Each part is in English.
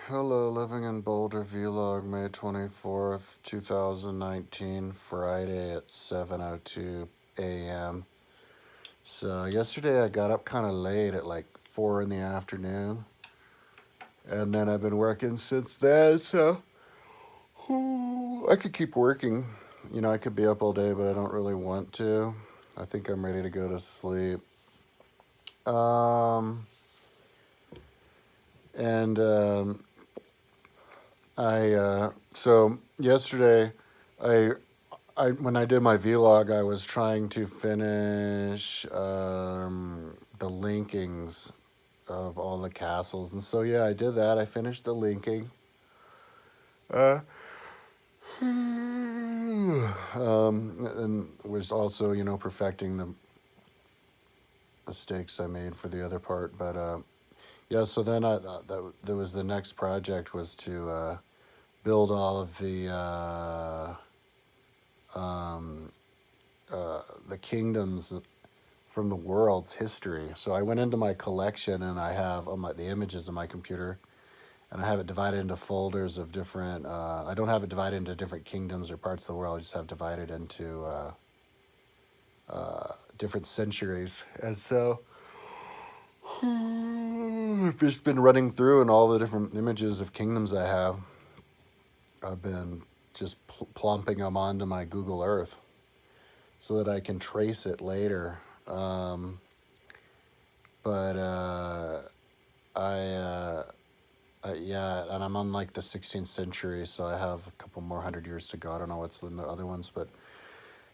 Hello, living in Boulder vlog, May 24th, 2019, Friday at 7:02 a.m. So, yesterday I got up kind of late at like 4 in the afternoon, and then I've been working since then, so I could keep working. I could be up all day, but I don't really want to. I think I'm ready to go to sleep. Um, and so yesterday, I when I did my vlog, I was trying to finish the linkings of all the castles, and so yeah, I did that. I finished the linking. Uh, and was also perfecting the mistakes I made for the other part, but yeah. So then there was the next project was to build all of um, the kingdoms from the world's history. So I went into my collection and I have the images on my computer, and I have it divided into folders of different. I don't have it divided into different kingdoms or parts of the world. I just have divided into different centuries, and so I've just been running through and all the different images of kingdoms I have. I've been just plumping them onto my Google Earth so that I can trace it later. But I yeah, and I'm on like the 16th century, so I have a couple more hundred years to go. I don't know what's in the other ones, but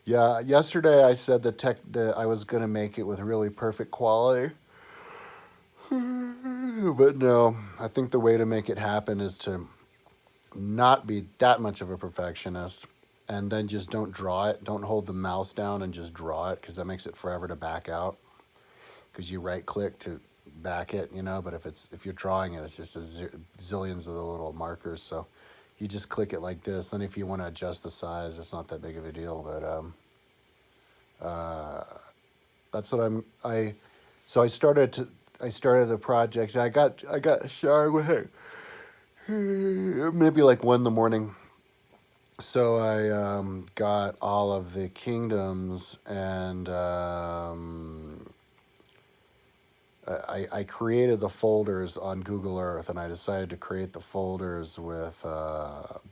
yeah, yesterday I said that I was gonna make it with really perfect quality, but no, I think the way to make it happen is to not be that much of a perfectionist, and then just don't draw it. Don't hold the mouse down and just draw it, because that makes it forever to back out. Because you right click to back it, but if you're drawing it, it's just zillions of the little markers. So you just click it like this. And if you want to adjust the size, it's not that big of a deal. But that's what So I started the project. I got a shower with it maybe like 1 in the morning. So I got all of the kingdoms, and I created the folders on Google Earth, and I decided to create the folders with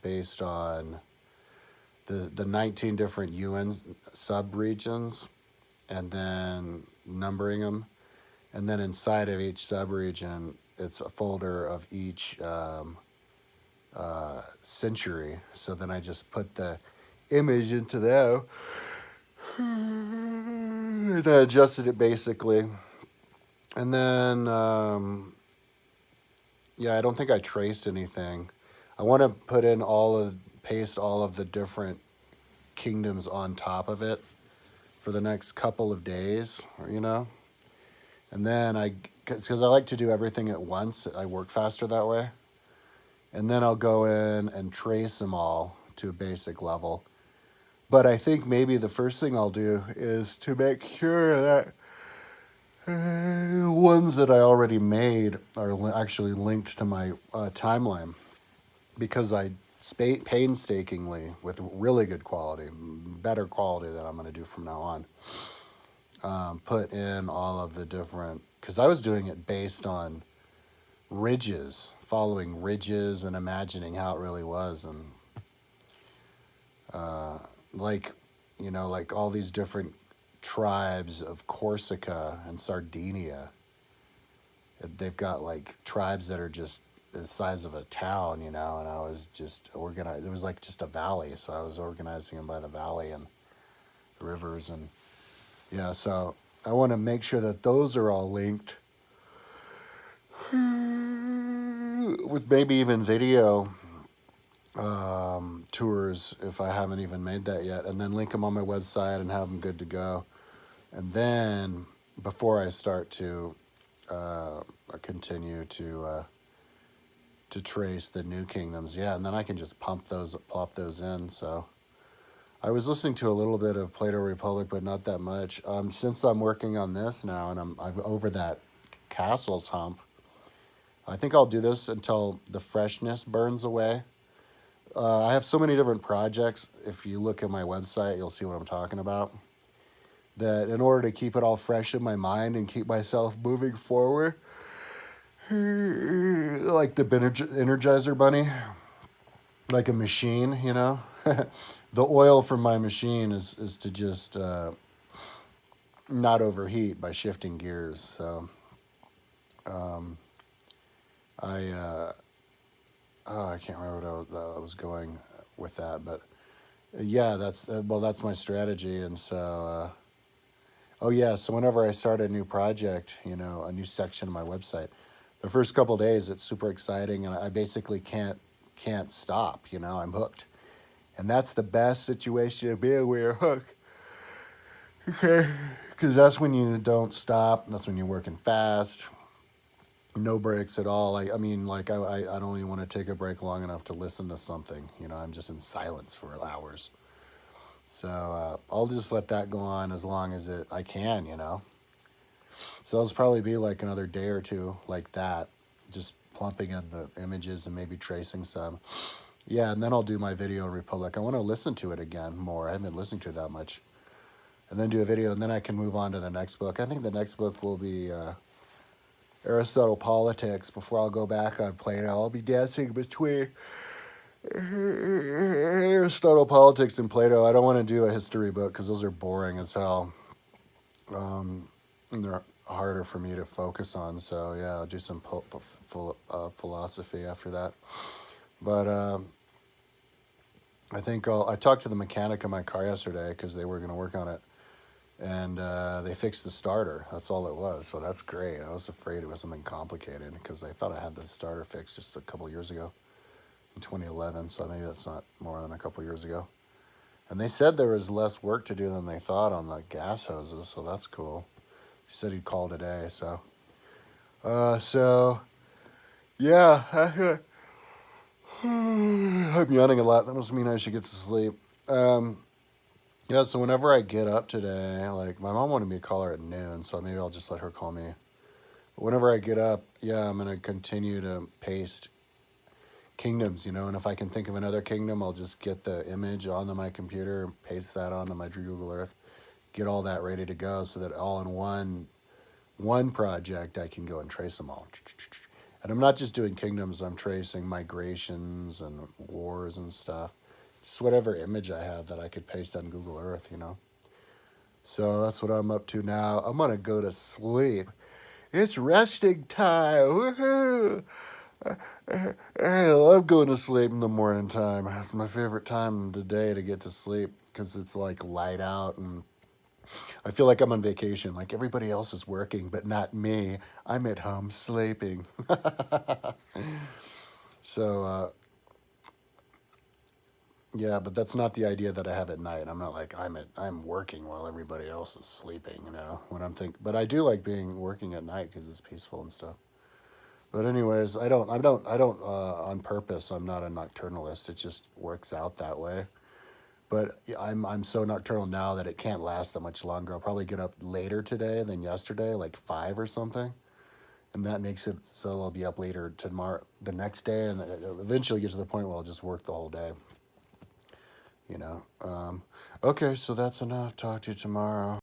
based on the 19 different UN sub-regions, and then numbering them, and then inside of each sub-region, it's a folder of each century. So then I just put the image into there, and I adjusted it basically. And then, yeah, I don't think I traced anything. I want to paste all of the different kingdoms on top of it for the next couple of days. And then because I like to do everything at once, I work faster that way. And then I'll go in and trace them all to a basic level. But I think maybe the first thing I'll do is to make sure that ones that I already made are actually linked to my timeline, because I painstakingly, with really good quality, better quality than I'm going to do from now on, put in all of the different, because I was doing it based on ridges, following ridges and imagining how it really was. And like, like all these different tribes of Corsica and Sardinia, they've got like tribes that are just the size of a town, and I was just organized. It was like just a valley, so I was organizing them by the valley and the rivers, and yeah. So I want to make sure that those are all linked with maybe even video tours if I haven't even made that yet, and then link them on my website and have them good to go. And then before I start to continue to trace the new kingdoms, yeah, and then I can just plop those in. So I was listening to a little bit of Plato Republic, but not that much. Since I'm working on this now, and I'm over that castles hump, I think I'll do this until the freshness burns away. I have so many different projects. If you look at my website, you'll see what I'm talking about. That in order to keep it all fresh in my mind and keep myself moving forward, like the Energizer Bunny, like a machine, you know. The oil from my machine is to just not overheat by shifting gears. So I I can't remember what I was going with that, but yeah, that's my strategy. And so oh yeah, so whenever I start a new project, you know, a new section of my website, the first couple days it's super exciting, and I basically can't stop. You know, I'm hooked, and that's the best situation to be in where you're hooked. Okay, because that's when you don't stop. That's when you're working fast, no breaks at all. I mean, like I don't even want to take a break long enough to listen to something. You know, I'm just in silence for hours. So I'll just let that go on as long as I can. You know. So it'll probably be like another day or two like that, just plumping in the images and maybe tracing some. Yeah, and then I'll do my video in Republic. I want to listen to it again more. I haven't been listening to it that much. And then do a video, and then I can move on to the next book. I think the next book will be Aristotle Politics before I'll go back on Plato. I'll be dancing between Aristotle Politics and Plato. I don't want to do a history book because those are boring as hell. And they're harder for me to focus on. So yeah, I'll do some philosophy after that. But I think I talked to the mechanic of my car yesterday because they were going to work on it, and they fixed the starter. That's all it was. So that's great. I was afraid it was something complicated because I thought I had the starter fixed just a couple years ago, in 2011. So maybe that's not more than a couple years ago. And they said there was less work to do than they thought on the gas hoses. So that's cool. He said he'd call today. So yeah. I'm yawning a lot. That must mean I should get to sleep. Yeah, so whenever I get up today, like my mom wanted me to call her at noon, so maybe I'll just let her call me. But whenever I get up, yeah, I'm gonna continue to paste kingdoms, you know, and if I can think of another kingdom, I'll just get the image onto my computer, paste that onto my Google Earth, get all that ready to go, so that all in one project I can go and trace them all. And I'm not just doing kingdoms, I'm tracing migrations and wars and stuff. Just whatever image I have that I could paste on Google Earth, you know. So that's what I'm up to now. I'm going to go to sleep. It's resting time. Woohoo! I love going to sleep in the morning time. It's my favorite time of the day to get to sleep because it's like light out and I feel like I'm on vacation. Like everybody else is working, but not me. I'm at home sleeping. So, yeah, but that's not the idea that I have at night. I'm not like I'm working while everybody else is sleeping, you know. But I do like being working at night because it's peaceful and stuff. But anyways, I don't on purpose. I'm not a nocturnalist. It just works out that way. But yeah, I'm so nocturnal now that it can't last that much longer. I'll probably get up later today than yesterday, like 5 or something, and that makes it so I'll be up later tomorrow, the next day, and it'll eventually get to the point where I'll just work the whole day. You know. Okay, so that's enough. Talk to you tomorrow.